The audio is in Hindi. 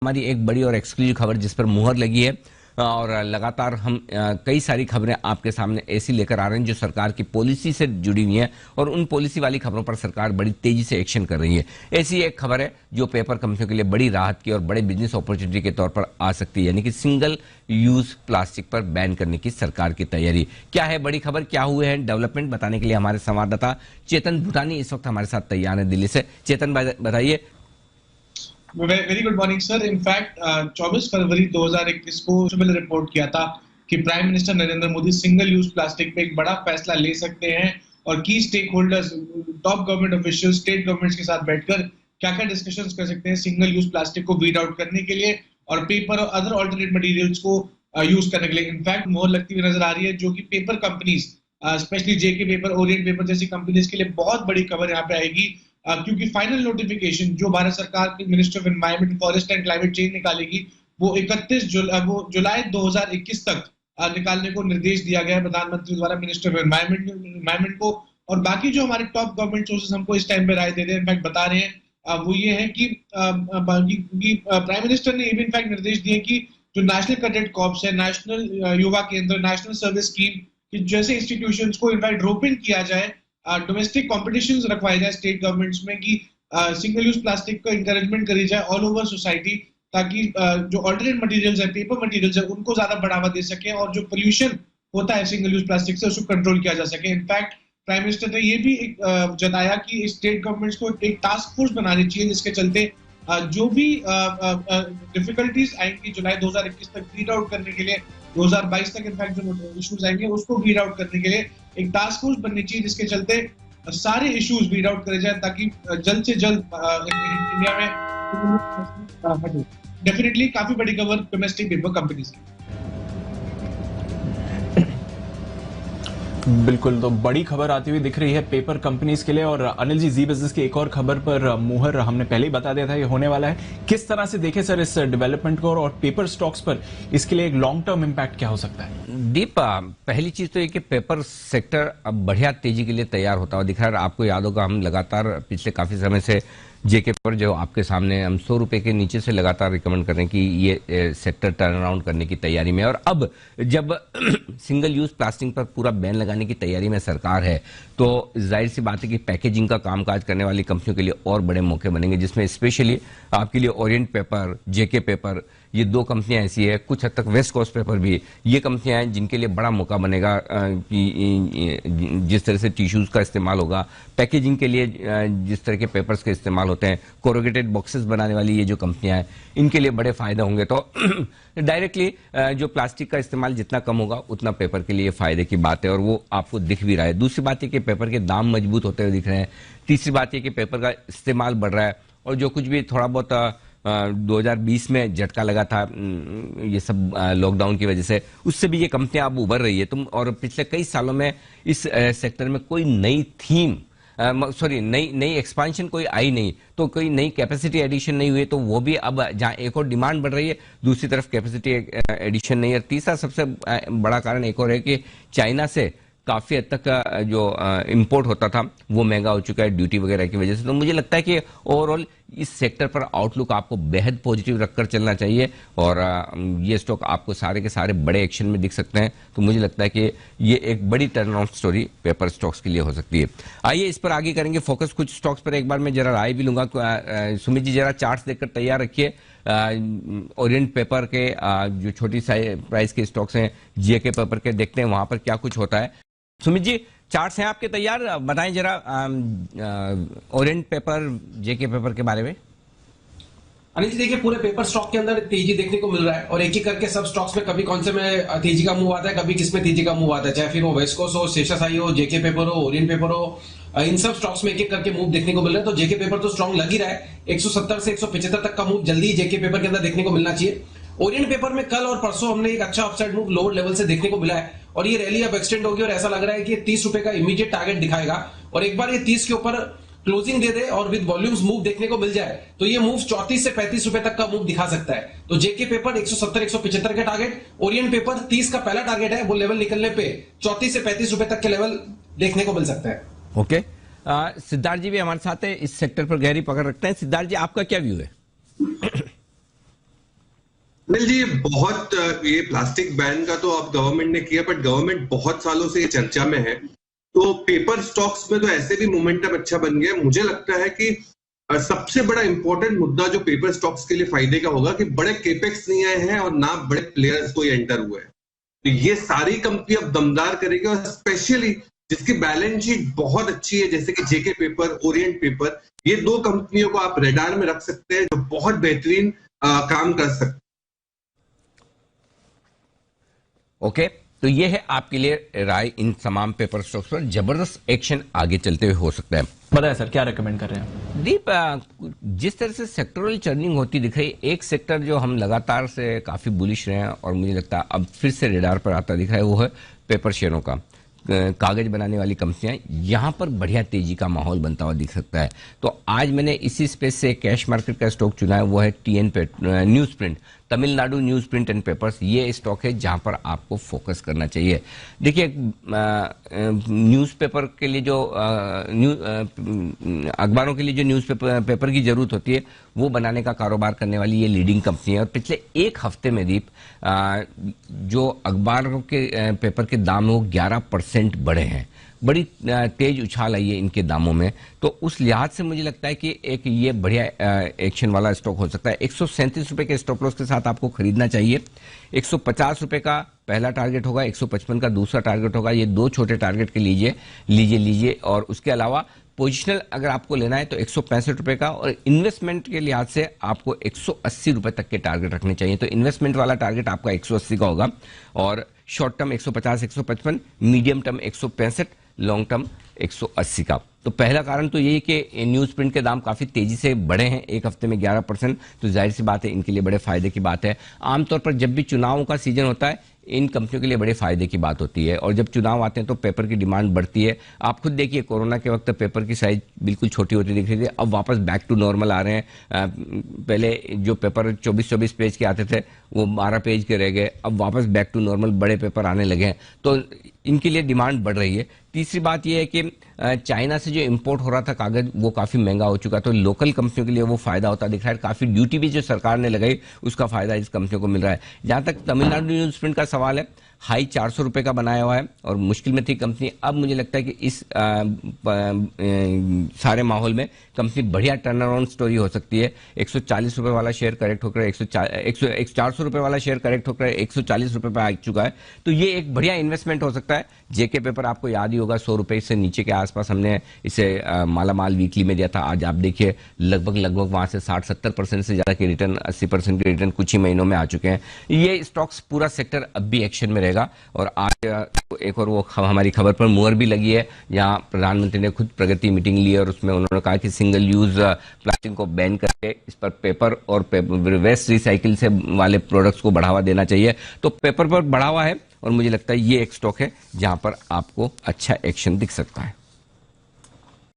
हमारी एक बड़ी और एक्सक्लूसिव खबर जिस पर मुहर लगी है और लगातार हम कई सारी खबरें आपके सामने ऐसी लेकर आ रहे हैं जो सरकार की पॉलिसी से जुड़ी हुई हैं और उन पॉलिसी वाली खबरों पर सरकार बड़ी तेजी से एक्शन कर रही है। ऐसी एक खबर है जो पेपर कंपनियों के लिए बड़ी राहत की और बड़े बिजनेस अपॉर्चुनिटी के तौर पर आ सकती है, यानी कि सिंगल यूज प्लास्टिक पर बैन करने की सरकार की तैयारी। क्या है बड़ी खबर, क्या हुए हैं डेवलपमेंट, बताने के लिए हमारे संवाददाता चेतन भूटानी इस वक्त हमारे साथ तैयार है दिल्ली से। चेतन बताइए। Very good morning sir. In fact 24 फरवरी 2021 को मैंने रिपोर्ट किया था कि prime minister Narendra Modi single use plastic पे एक बड़ा फैसला ले सकते हैं और की stakeholders, top government official, state governments के साथ बैठकर क्या क्या डिस्कशंस कर सकते हैं सिंगल यूज प्लास्टिक को वीड आउट करने के लिए और पेपर और अदर ऑल्टरनेट मटेरियल्स को यूज करने के लिए। इनफैक्ट मोहर लगती हुई नजर आ रही है, जो कि पेपर कंपनीज, स्पेशली जेके पेपर, ओरिएंट पेपर जैसी कंपनीज के लिए बहुत बड़ी खबर यहाँ पे आएगी, क्योंकि फाइनल नोटिफिकेशन जो भारत सरकार के ministry of environment, forest and climate change निकालेगी वो 31 जुलाई 2021 तक निकालने को निर्देश दिया गया है प्रधानमंत्री द्वारा मिनिस्ट्री ऑफ एनवायरमेंट को। और बाकी जो हमारे टॉप गवर्नमेंट सोर्सेज हमको इस टाइम पे राय दे रहे हैं, इनफैक्ट बता रहे हैं, वो ये है कि प्राइम मिनिस्टर ने ये भी इनफैक्ट निर्देश दिए कि जो नेशनल कैडेट कॉर्प्स है, नेशनल युवा केंद्र, नेशनल सर्विस स्कीम जैसे इंस्टीट्यूशंस को इनफैक्ट ड्रॉप इन किया जाए, डोमेस्टिक कॉम्पिटिशंस रखवाए जाए स्टेट गवर्नमेंट्स में कि सिंगल यूज प्लास्टिक को इंकरेजमेंट करी जाए ऑल ओवर सोसाइटी, ताकि जो ऑल्टरनेट मटेरियल्स है, पेपर मटेरियल्स है, उनको ज्यादा बढ़ावा दे सके और जो पोल्यूशन होता है सिंगल यूज प्लास्टिक से उसको कंट्रोल किया जा सके। इनफैक्ट प्राइम मिनिस्टर ने ये भी जताया कि स्टेट गवर्नमेंट्स को एक टास्क फोर्स बनानी चाहिए जिसके चलते जो भी डिफिकल्टीज आएंगी जुलाई 2021 तक वीड आउट करने के लिए, 2022 तक इनफैक्ट जो इश्यूज आएंगे उसको वीड आउट करने के लिए एक टास्क फोर्स बननी चाहिए जिसके चलते सारे इश्यूज वीड आउट करे जाए ताकि जल्द से जल्द इंडिया में डेफिनेटली काफी बड़ी खबर डोमेस्टिक पेपर कंपनीज की। बिल्कुल, तो बड़ी खबर आती हुई दिख रही है पेपर कंपनीज के लिए। और अनिल जी, जी बिजनेस की एक और खबर पर मुहर हमने पहले ही बता दिया था ये होने वाला है। किस तरह से देखें सर इस डेवलपमेंट को और पेपर स्टॉक्स पर इसके लिए एक लॉन्ग टर्म इम्पैक्ट क्या हो सकता है? दीप, पहली चीज तो ये कि पेपर सेक्टर अब बढ़िया तेजी के लिए तैयार होता हुआ दिख रहा है। आपको याद होगा हम लगातार पिछले काफी समय से जेके पेपर जो आपके सामने हम 100 रुपए के नीचे से लगातार रिकमेंड कर रहे हैं कि ये सेक्टर टर्न अराउंड करने की तैयारी में। और अब जब सिंगल यूज प्लास्टिक पर पूरा बैन लगाने की तैयारी में सरकार है तो जाहिर सी बात है कि पैकेजिंग का कामकाज करने वाली कंपनियों के लिए और बड़े मौके बनेंगे, जिसमें स्पेशली आपके लिए ओरिएंट पेपर, जेके पेपर, ये दो कंपनियां ऐसी है, कुछ हद तक वेस्ट कोस्ट पेपर भी, ये कंपनियां हैं जिनके लिए बड़ा मौका बनेगा कि जिस तरह से टिश्यूज का इस्तेमाल होगा, पैकेजिंग के लिए जिस तरह के पेपर्स के इस्तेमाल होते हैं, कोरोगेटेड बॉक्सेस बनाने वाली ये जो कंपनियां हैं, इनके लिए बड़े फायदे होंगे। तो डायरेक्टली जो प्लास्टिक का इस्तेमाल जितना कम होगा उतना पेपर के लिए फायदे की बात है और वो आपको दिख भी रहा है। दूसरी बात है कि पेपर के दाम मजबूत होते हुए दिख रहे हैं। तीसरी बात है कि पेपर का इस्तेमाल बढ़ रहा है और जो कुछ भी थोड़ा बहुत 2020 में झटका लगा था ये सब लॉकडाउन की वजह से, उससे भी ये कंपनियां अब उभर रही है। और पिछले कई सालों में इस सेक्टर में कोई नई थीम नई एक्सपांशन कोई आई नहीं, तो कोई नई कैपेसिटी एडिशन नहीं हुई, तो वो भी अब जहां एक और डिमांड बढ़ रही है दूसरी तरफ कैपेसिटी एडिशन नहीं है। तीसरा सबसे बड़ा कारण एक और है कि चाइना से काफी हद तक जो इंपोर्ट होता था वो महंगा हो चुका है ड्यूटी वगैरह की वजह से। तो मुझे लगता है कि ओवरऑल इस सेक्टर पर आउटलुक आपको बेहद पॉजिटिव रखकर चलना चाहिए और ये स्टॉक आपको सारे के सारे बड़े एक्शन में दिख सकते हैं। तो मुझे लगता है कि ये एक बड़ी turn around story paper stocks के लिए हो सकती है। आइए इस पर आगे करेंगे फोकस। कुछ स्टॉक्स पर एक बार मैं जरा राय भी लूंगा। सुमित जी जरा चार्ट्स देखकर तैयार रखिए। ओरिएंट पेपर के जो छोटी प्राइस के स्टॉक्स हैं, जेके पेपर के, देखते हैं वहां पर क्या कुछ होता है। सुमित जी चार्ट्स हैं आपके तैयार, बताएं जरा ओरिएंट पेपर, जेके पेपर के बारे में। अनिल जी देखिए, पूरे पेपर स्टॉक के अंदर तेजी देखने को मिल रहा है और एक एक करके सब स्टॉक्स में कभी कौन से में तेजी का मूव आता है, कभी किसमें तेजी का मूव आता है, चाहे फिर वो वेस्कोस हो, शेषशाही हो, जेके पेपर हो, ओरिएंट पेपर हो, इन सब स्टॉक्स में एक एक करके मूव देखने को मिल रहा है। तो जेके पेपर तो स्ट्रॉन्ग लग ही रहा है, 170 से 175 तक का मूव जल्दी जेके पेपर के अंदर देखने को मिलना चाहिए। ओरिएंट पेपर में कल और परसों हमने एक अच्छा अपसाइड मूव लोअर लेवल से देखने को मिला है और ये रैली अब एक्सटेंड होगी और ऐसा लग रहा है कि 30 रुपए का इमीडिएट टारगेट दिखाएगा और एक बार ये 30 के ऊपर क्लोजिंग दे दे और विद वॉल्यूम्स मूव देखने को मिल जाए तो ये मूव 34 से 35 रुपए तक का मूव दिखा सकता है। तो जेके पेपर 170-175 का टारगेट, ओरिएंट पेपर 30 का पहला टारगेट है, वो लेवल निकलने पे 34 से 35 रुपए तक के लेवल देखने को मिल सकता है। ओके, सिद्धार्थ जी भी हमारे साथ है, इस सेक्टर पर गहरी पकड़ रखते हैं। सिद्धार्थ जी आपका क्या व्यू है? अनिल जी, बहुत ये प्लास्टिक बैन का तो अब गवर्नमेंट ने किया, बट गवर्नमेंट बहुत सालों से ये चर्चा में है। तो पेपर स्टॉक्स में तो ऐसे भी मोमेंटम अच्छा बन गया। मुझे लगता है कि सबसे बड़ा इंपॉर्टेंट मुद्दा जो पेपर स्टॉक्स के लिए फायदे का होगा कि बड़े केपेक्स नहीं आए हैं और ना बड़े प्लेयर्स कोई एंटर हुए हैं। तो ये सारी कंपनी अब दमदार करेगी, और स्पेशली जिसकी बैलेंस शीट बहुत अच्छी है जैसे कि जेके पेपर, ओरिएंट पेपर, ये दो कंपनियों को आप रेडार में रख सकते हैं जो बहुत बेहतरीन काम कर सकते हैं। ओके, तो ये है आपके लिए राय इन तमाम पेपर स्टॉक्स पर। जबरदस्त एक्शन आगे चलते हुए हो सकता है। बताया सर, क्या रेकमेंड कर रहे हैं? दीप, जिस तरह से सेक्टरल चर्निंग होती दिख रही, एक सेक्टर जो हम लगातार से काफी बुलिश रहे हैं और मुझे लगता है अब फिर से रेडार पर आता दिख रहा है, वो है पेपर शेयरों का। कागज बनाने वाली कंपनियां, यहां पर बढ़िया तेजी का माहौल बनता हुआ दिख सकता है। तो आज मैंने इसी स्पेस से कैश मार्केट का स्टॉक चुना है, वो है TN news print, Tamil Nadu news print and papers. ये स्टॉक है जहां पर आपको फोकस करना चाहिए। देखिए, न्यूज़पेपर के लिए जो अखबारों के लिए जो न्यूज़ पेपर की जरूरत होती है, वो बनाने का कारोबार करने वाली ये लीडिंग कंपनी है। और पिछले एक हफ्ते में दीप, जो अखबारों के पेपर के दाम वो 11% बढ़े हैं। बड़ी तेज उछाल आई है इनके दामों में। तो उस लिहाज से मुझे लगता है कि एक ये बढ़िया एक्शन वाला स्टॉक हो सकता है। 137 रुपए के स्टॉप लॉस के साथ आपको खरीदना चाहिए। 150 रुपए का पहला टारगेट होगा, 155 का दूसरा टारगेट होगा। ये दो छोटे टारगेट के लीजिए। और उसके अलावा पोजिशनल अगर आपको लेना है तो 165 रुपए का, और इन्वेस्टमेंट के लिहाज से आपको 180 रुपए तक के टारगेट रखने चाहिए। तो इन्वेस्टमेंट वाला टारगेट आपका 180 का होगा, और short term 150, 155, medium term 165, long term 180 का। तो पहला कारण तो यही कि न्यूज प्रिंट के दाम काफी तेजी से बढ़े हैं, एक हफ्ते में 11%। तो जाहिर सी बात है इनके लिए बड़े फायदे की बात है। आमतौर पर जब भी चुनावों का सीजन होता है, इन कंपनियों के लिए बड़े फायदे की बात होती है, और जब चुनाव आते हैं तो पेपर की डिमांड बढ़ती है। आप खुद देखिए, कोरोना के वक्त पेपर की साइज बिल्कुल छोटी होती दिख रही थी, अब वापस बैक टू नॉर्मल आ रहे हैं। पहले जो पेपर 24-24 पेज के आते थे वो 12 पेज के रह गए, अब वापस बैक टू नॉर्मल बड़े पेपर आने लगे हैं। तो इनके लिए डिमांड बढ़ रही है। तीसरी बात यह है कि चाइना से जो इंपोर्ट हो रहा था कागज, वो काफी महंगा हो चुका, तो लोकल कंपनियों के लिए वो फायदा होता दिख रहा है। काफी ड्यूटी भी जो सरकार ने लगाई, उसका फायदा इस कंपनियों को मिल रहा है। जहां तक तमिलनाडु न्यूज प्रिंट का सवाल है, हाई 400 रुपए का बनाया हुआ है और मुश्किल में थी कंपनी। अब मुझे लगता है कि इस सारे माहौल में कंपनी बढ़िया टर्न अराउंड स्टोरी हो सकती है। 140 रुपए वाला शेयर करेक्ट होकर 400 रुपए वाला शेयर करेक्ट होकर 140 रुपए पे आ चुका है। तो ये एक बढ़िया इन्वेस्टमेंट हो सकता है। जेके पेपर आपको याद ही होगा, 100 रुपए से नीचे के आसपास हमने इसे माला माल वीकली में दिया था। आज आप देखिए लगभग वहां से 60-70% से ज्यादा के रिटर्न, 80% के रिटर्न कुछ ही महीनों में आ चुके हैं। ये स्टॉक्स पूरा सेक्टर अब भी एक्शन में रहेगा। और आज एक और वो हमारी खबर पर मुहर भी लगी है, जहां प्रधानमंत्री ने खुद प्रगति मीटिंग ली और उसमें उन्होंने कहा कि सिंगल यूज प्लास्टिक को बैन करके इस पर पेपर और वेस्ट रिसाइकिल से वाले प्रोडक्ट्स को बढ़ावा देना चाहिए। तो पेपर पर बढ़ावा है, और मुझे लगता है ये एक स्टॉक है जहां पर आपको अच्छा एक्शन दिख सकता है।